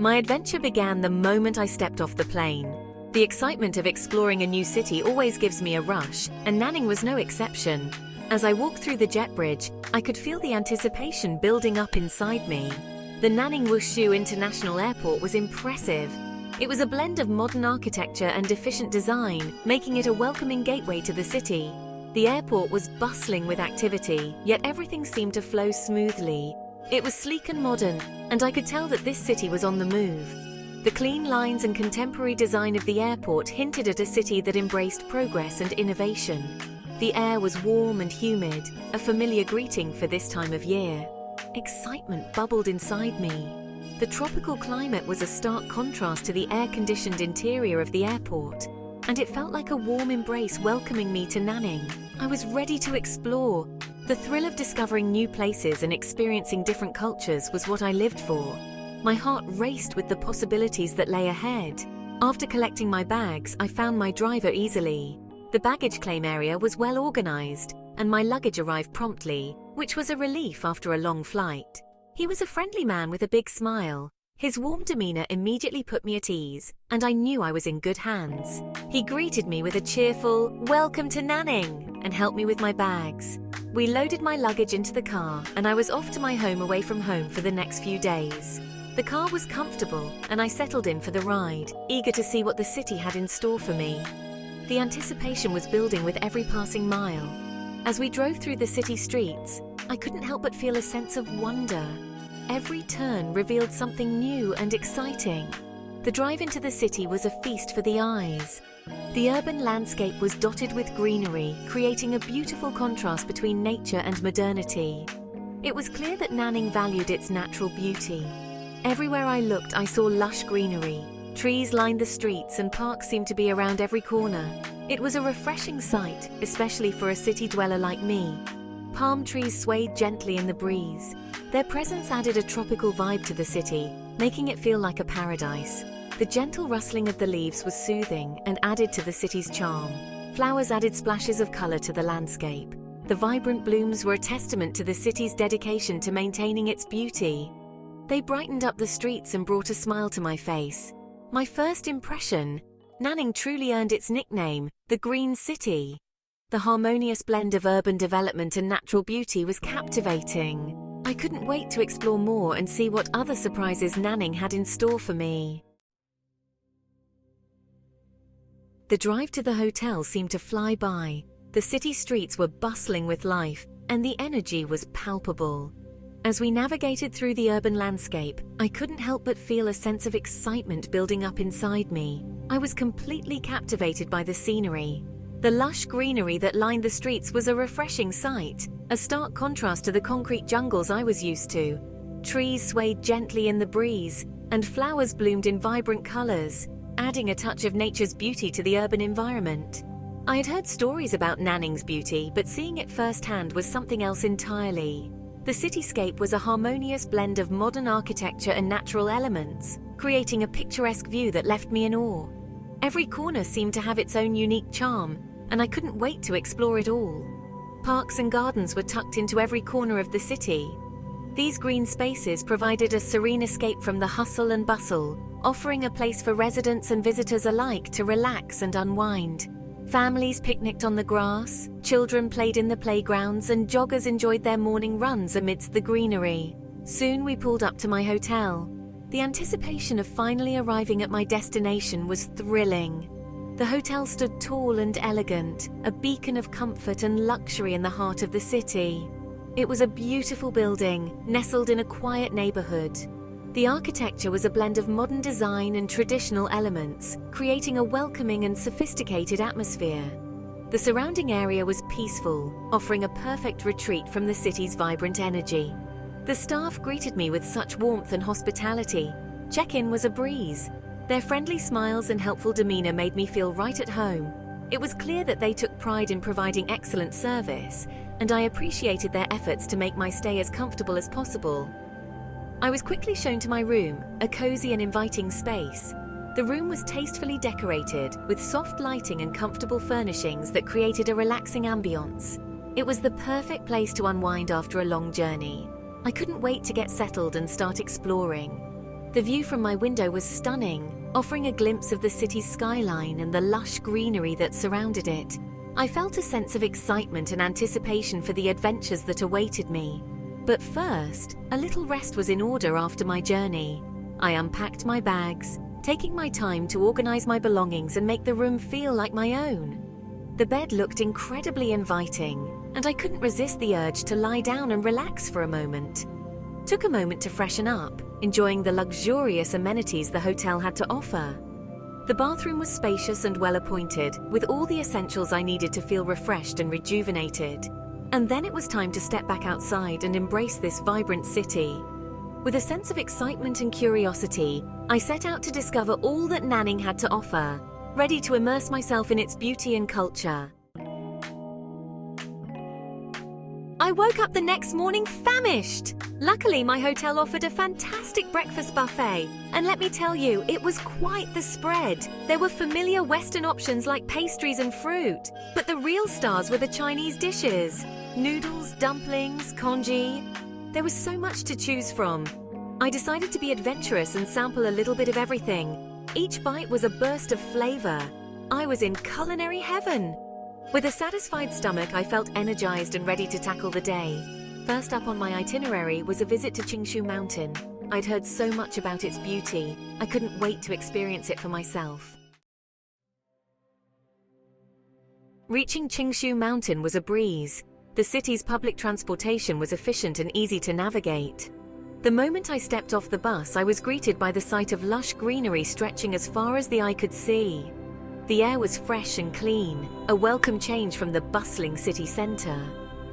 My adventure began the moment I stepped off the plane. The excitement of exploring a new city always gives me a rush, and Nanning was no exception. As I walked through the jet bridge, I could feel the anticipation building up inside me. The Nanning Wuxu International Airport was impressive. It was a blend of modern architecture and efficient design, making it a welcoming gateway to the city. The airport was bustling with activity, yet everything seemed to flow smoothly. It was sleek and modern, and I could tell that this city was on the move. The clean lines and contemporary design of the airport hinted at a city that embraced progress and innovation. The air was warm and humid, a familiar greeting for this time of year. Excitement bubbled inside me. The tropical climate was a stark contrast to the air-conditioned interior of the airport, and it felt like a warm embrace welcoming me to Nanning. I was ready to explore. The thrill of discovering new places and experiencing different cultures was what I lived for. My heart raced with the possibilities that lay ahead. After collecting my bags, I found my driver easily. The baggage claim area was well organized, and my luggage arrived promptly, which was a relief after a long flight. He was a friendly man with a big smile. His warm demeanor immediately put me at ease, and I knew I was in good hands. He greeted me with a cheerful, "Welcome to Nanning," and helped me with my bags. We loaded my luggage into the car, and I was off to my home away from home for the next few days. The car was comfortable, and I settled in for the ride, eager to see what the city had in store for me. The anticipation was building with every passing mile. As we drove through the city streets, I couldn't help but feel a sense of wonder. Every turn revealed something new and exciting. The drive into the city was a feast for the eyes. The urban landscape was dotted with greenery, creating a beautiful contrast between nature and modernity. It was clear that Nanning valued its natural beauty. Everywhere I looked, I saw lush greenery. Trees lined the streets and parks seemed to be around every corner. It was a refreshing sight, especially for a city dweller like me. Palm trees swayed gently in the breeze. Their presence added a tropical vibe to the city, making it feel like a paradise. The gentle rustling of the leaves was soothing and added to the city's charm. Flowers added splashes of color to the landscape. The vibrant blooms were a testament to the city's dedication to maintaining its beauty. They brightened up the streets and brought a smile to my face. My first impression, Nanning truly earned its nickname, the Green City. The harmonious blend of urban development and natural beauty was captivating. I couldn't wait to explore more and see what other surprises Nanning had in store for me. The drive to the hotel seemed to fly by. The city streets were bustling with life, and the energy was palpable. As we navigated through the urban landscape, I couldn't help but feel a sense of excitement building up inside me. I was completely captivated by the scenery. The lush greenery that lined the streets was a refreshing sight, a stark contrast to the concrete jungles I was used to. Trees swayed gently in the breeze, and flowers bloomed in vibrant colors, adding a touch of nature's beauty to the urban environment. I had heard stories about Nanning's beauty, but seeing it firsthand was something else entirely. The cityscape was a harmonious blend of modern architecture and natural elements, creating a picturesque view that left me in awe. Every corner seemed to have its own unique charm, and I couldn't wait to explore it all. Parks and gardens were tucked into every corner of the city. These green spaces provided a serene escape from the hustle and bustle, offering a place for residents and visitors alike to relax and unwind. Families picnicked on the grass, children played in the playgrounds, and joggers enjoyed their morning runs amidst the greenery. Soon we pulled up to my hotel. The anticipation of finally arriving at my destination was thrilling. The hotel stood tall and elegant, a beacon of comfort and luxury in the heart of the city. It was a beautiful building, nestled in a quiet neighborhood. The architecture was a blend of modern design and traditional elements, creating a welcoming and sophisticated atmosphere. The surrounding area was peaceful, offering a perfect retreat from the city's vibrant energy. The staff greeted me with such warmth and hospitality. Check-in was a breeze. Their friendly smiles and helpful demeanor made me feel right at home. It was clear that they took pride in providing excellent service, and I appreciated their efforts to make my stay as comfortable as possible. I was quickly shown to my room, a cozy and inviting space. The room was tastefully decorated, with soft lighting and comfortable furnishings that created a relaxing ambience. It was the perfect place to unwind after a long journey. I couldn't wait to get settled and start exploring. The view from my window was stunning, offering a glimpse of the city's skyline and the lush greenery that surrounded it. I felt a sense of excitement and anticipation for the adventures that awaited me. But first, a little rest was in order after my journey. I unpacked my bags, taking my time to organize my belongings and make the room feel like my own. The bed looked incredibly inviting, and I couldn't resist the urge to lie down and relax for a moment. Took a moment to freshen up, enjoying the luxurious amenities the hotel had to offer. The bathroom was spacious and well-appointed, with all the essentials I needed to feel refreshed and rejuvenated. And then it was time to step back outside and embrace this vibrant city. With a sense of excitement and curiosity, I set out to discover all that Nanning had to offer, ready to immerse myself in its beauty and culture. I woke up the next morning famished. Luckily, my hotel offered a fantastic breakfast buffet, and let me tell you, it was quite the spread. There were familiar Western options like pastries and fruit, but the real stars were the Chinese dishes. Noodles, dumplings, congee. There was so much to choose from. I decided to be adventurous and sample a little bit of everything. Each bite was a burst of flavor. I was in culinary heaven. With a satisfied stomach, I felt energized and ready to tackle the day. First up on my itinerary was a visit to Qingxiu Mountain. I'd heard so much about its beauty, I couldn't wait to experience it for myself. Reaching Qingxiu Mountain was a breeze. The city's public transportation was efficient and easy to navigate. The moment I stepped off the bus, I was greeted by the sight of lush greenery stretching as far as the eye could see. The air was fresh and clean, a welcome change from the bustling city center.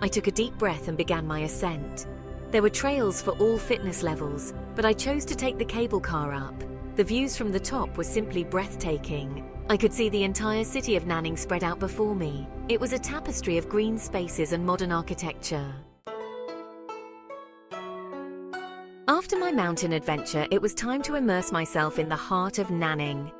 I took a deep breath and began my ascent. There were trails for all fitness levels, but I chose to take the cable car up. The views from the top were simply breathtaking. I could see the entire city of Nanning spread out before me. It was a tapestry of green spaces and modern architecture. After my mountain adventure, it was time to immerse myself in the heart of Nanning.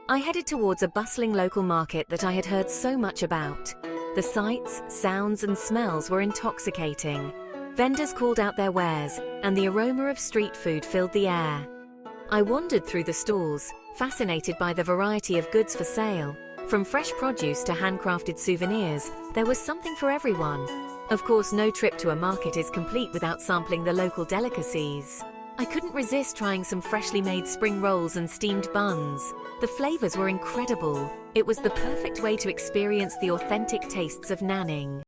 I headed towards a bustling local market that I had heard so much about. The sights, sounds, and smells were intoxicating. Vendors called out their wares, and the aroma of street food filled the air. I wandered through the stalls, fascinated by the variety of goods for sale. From fresh produce to handcrafted souvenirs, there was something for everyone. Of course, no trip to a market is complete without sampling the local delicacies. I couldn't resist trying some freshly made spring rolls and steamed buns. The flavors were incredible. It was the perfect way to experience the authentic tastes of Nanning.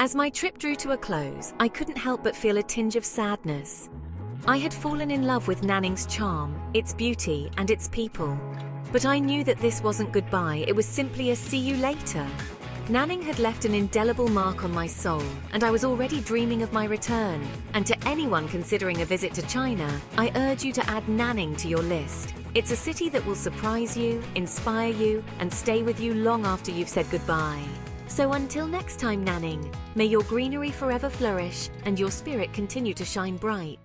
As my trip drew to a close, I couldn't help but feel a tinge of sadness. I had fallen in love with Nanning's charm, its beauty, and its people. But I knew that this wasn't goodbye, it was simply a see you later. Nanning had left an indelible mark on my soul, and I was already dreaming of my return. And to anyone considering a visit to China, I urge you to add Nanning to your list. It's a city that will surprise you, inspire you, and stay with you long after you've said goodbye. So until next time, Nanning, may your greenery forever flourish and your spirit continue to shine bright.